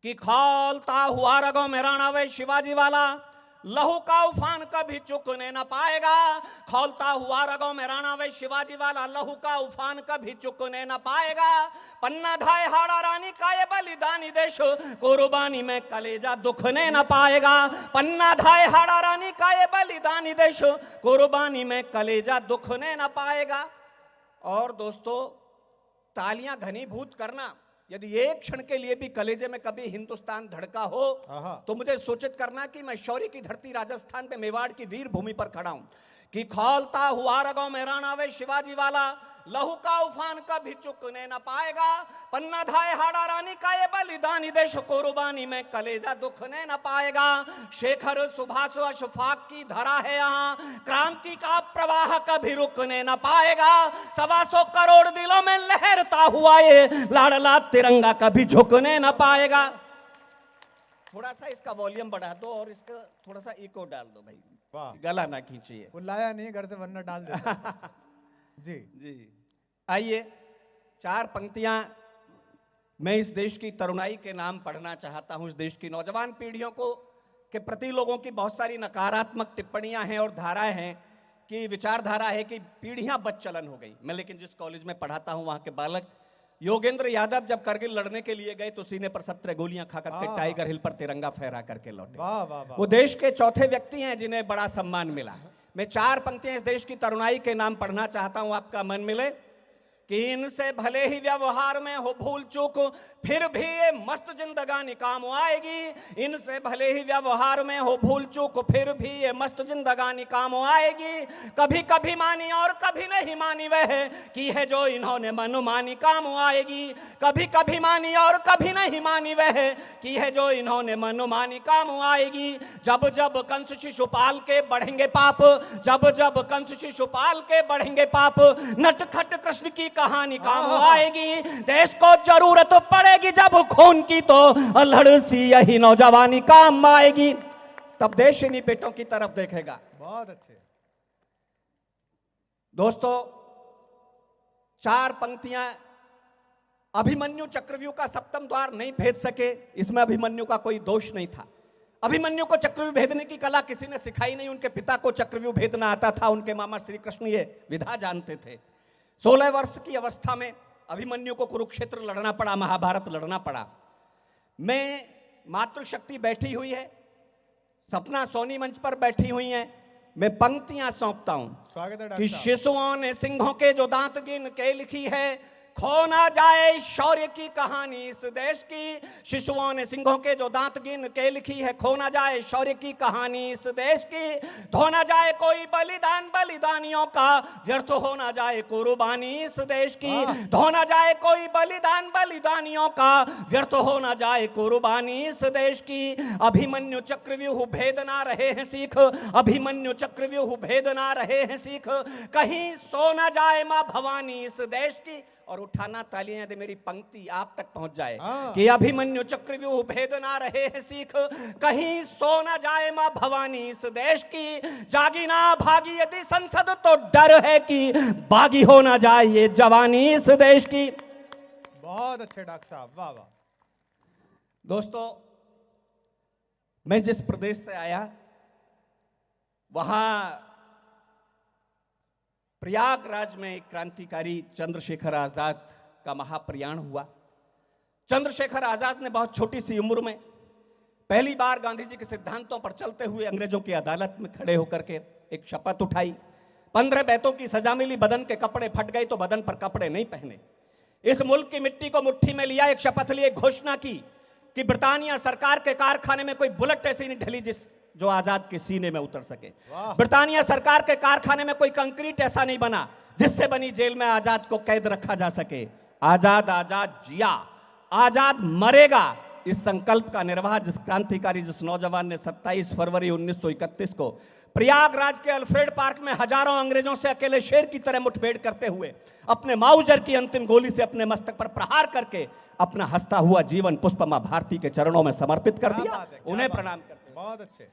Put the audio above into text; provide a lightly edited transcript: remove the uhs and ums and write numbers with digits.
कि खौलता हुआ रगों में रणवे शिवाजी वाला, लहू का उफान कभी चुकने न पाएगा। खौलता हुआ रगों में रणवे शिवाजी वाला, लहू का उफान कभी चुकने न पाएगा। पन्ना धाय हाड़ा रानी का ये बलिदानी देश, कुर्बानी में कलेजा दुखने न पाएगा। पन्ना धाय हाड़ा रानी का ये बलिदानी देश, कुर्बानी में कलेजा दुखने न पाएगा। और दोस्तों, तालियां घनीभूत करना, यदि एक क्षण के लिए भी कलेजे में कभी हिंदुस्तान धड़का हो तो मुझे सूचित करना कि मैं शौर्य की धरती राजस्थान पे मेवाड़ की वीर भूमि पर खड़ा हूं। कि खौलता हुआ रगों में रणवे शिवाजी वाला, लहू का उफान कभी चुकने न पाएगा। पन्ना धाय हाड़ा रानी का ये बलिदानी देश, कुर्बानी में कलेजा दुखने न पाएगा। शेखर सुभाष अशफाक की धरा है यहाँ, क्रांति का प्रवाह कभी रुकने न पाएगा। 125 करोड़ दिलों में लहरता हुआ ये लाडला तिरंगा कभी झुकने न पाएगा। थोड़ा सा इसका वॉल्यूम बढ़ा दो और इसका थोड़ा सा इको डाल दो भाई, गला ना खींचिए। वो लाया नहीं घर से, वरना डाल देता। जी जी, आइए 4 पंक्तियां मैं इस देश की तरुणाई के नाम पढ़ना चाहता हूं। इस देश की नौजवान पीढ़ियों को के प्रति लोगों की बहुत सारी नकारात्मक टिप्पणियां हैं और धाराएं हैं कि विचारधारा है कि पीढ़ियां बदचलन हो गई। मैं लेकिन जिस कॉलेज में पढ़ाता हूं वहां के बालक योगेंद्र यादव जब करगिल लड़ने के लिए गए तो सीने पर 17 गोलियां खा करके टाइगर हिल पर तिरंगा फहरा करके लौटे। वाह वाह वाह। वो देश के चौथे व्यक्ति हैं जिन्हें बड़ा सम्मान मिला। मैं 4 पंक्तियां इस देश की तरुणाई के नाम पढ़ना चाहता हूं, आपका मन मिले। कि इनसे भले ही व्यवहार में हो भूल चूक, फिर भी ये मस्त जिंदगानी काम आएगी। इनसे भले ही व्यवहार में हो भूल चूक, फिर भी ये मस्त जिंदगानी काम आएगी। कभी कभी मानी और कभी नहीं मानी वह की है जो इन्होंने मनमानी काम आएगी। कभी कभी मानी और कभी नहीं मानी वह की है जो इन्होंने मनमानी काम आएगी। जब जब कंस शिशुपाल के बढ़ेंगे पाप, जब जब कंस शिशुपाल के बढ़ेंगे पाप, नटखट कृष्ण की कहानी काम आएगी। देश को जरूरत पड़ेगी जब खून की, तो अल्हड़ सी यही नौजवानी काम आएगी। तब देश इन्हीं बेटों की तरफ देखेगा। बहुत अच्छे दोस्तों, 4 पंक्तियां अभिमन्यु चक्रव्यूह का सप्तम द्वार नहीं भेद सके, इसमें अभिमन्यु का कोई दोष नहीं था। अभिमन्यु को चक्रव्यूह भेदने की कला किसी ने सिखाई नहीं। उनके पिता को चक्रव्यूह भेदना आता था, उनके मामा श्री कृष्ण ये विधा जानते थे। 16 वर्ष की अवस्था में अभिमन्यु को कुरुक्षेत्र लड़ना पड़ा, महाभारत लड़ना पड़ा। मैं मातृशक्ति बैठी हुई है, सपना सोनी मंच पर बैठी हुई है, मैं पंक्तियां सौंपता हूं। स्वागत है कि डॉक्टर साहब। शिशुओं ने सिंहों के जो दांत गिन के लिखी है, खो ना जाए शौर्य की कहानी इस देश की। शिशुओं ने सिंहों के जो दांत गिन के लिखी है, खो ना जाए शौर्य की कहानी इस देश की। धो ना जाए कोई बलिदान बलिदानियों का, व्यर्थ हो ना जाए कुर्बानी इस देश की। धो ना जाए कोई बलिदान बलिदानियों का, व्यर्थ हो ना जाए कुर्बानी इस देश की। अभिमन्यु चक्रव्यूह भेद ना रहे हैं सीख, अभिमन्यु चक्रव्यूह भेद ना रहे हैं सीख। कहीं सो ना जाए मां भवानी इस देश की। और उठाना तालियां दे मेरी पंक्ति आप तक पहुंच जाए। कि अभिमन्यु चक्रव्यूह भेद ना रहे हैं सीख, कहीं सो ना जाए मां भवानी इस देश की। जागी ना भागी यदि संसद तो डर है कि बागी हो ना जाए ये जवानी इस देश की। बहुत अच्छे डॉक्टर साहब, वाह वाह। दोस्तों, मैं जिस प्रदेश से आया वहां प्रयागराज में एक क्रांतिकारी चंद्रशेखर आजाद का महाप्रयाण हुआ। चंद्रशेखर आजाद ने बहुत छोटी सी उम्र में पहली बार गांधी जी के सिद्धांतों पर चलते हुए अंग्रेजों की अदालत में खड़े होकर के एक शपथ उठाई। 15 बेतों की सजा मिली, बदन के कपड़े फट गए तो बदन पर कपड़े नहीं पहने। इस मुल्क की मिट्टी को मुट्ठी में लिया, एक शपथ ली, एक घोषणा की कि ब्रिटानिया सरकार के कारखाने में कोई बुलेट ऐसी नहीं ढली जो आजाद के सीने में उतर सके। ब्रिटानिया सरकार के कारखाने में कोई कंक्रीट ऐसा नहीं बना जिससे बनी जेल में आजाद को कैद रखा जा सके। आजाद आजाद जिया, आजाद मरेगा, इस संकल्प का निर्वाह जिस क्रांतिकारी, जिस नौजवान ने 27 फरवरी 1931 को प्रयागराज के अल्फ्रेड पार्क में हजारों अंग्रेजों से अकेले शेर की तरह मुठभेड़ करते हुए अपने माउजर की अंतिम गोली से अपने मस्तक पर प्रहार करके अपना हंसता हुआ जीवन पुष्पमा भारती के चरणों में समर्पित कर दिया, उन्हें प्रणाम करते हैं। बहुत अच्छे।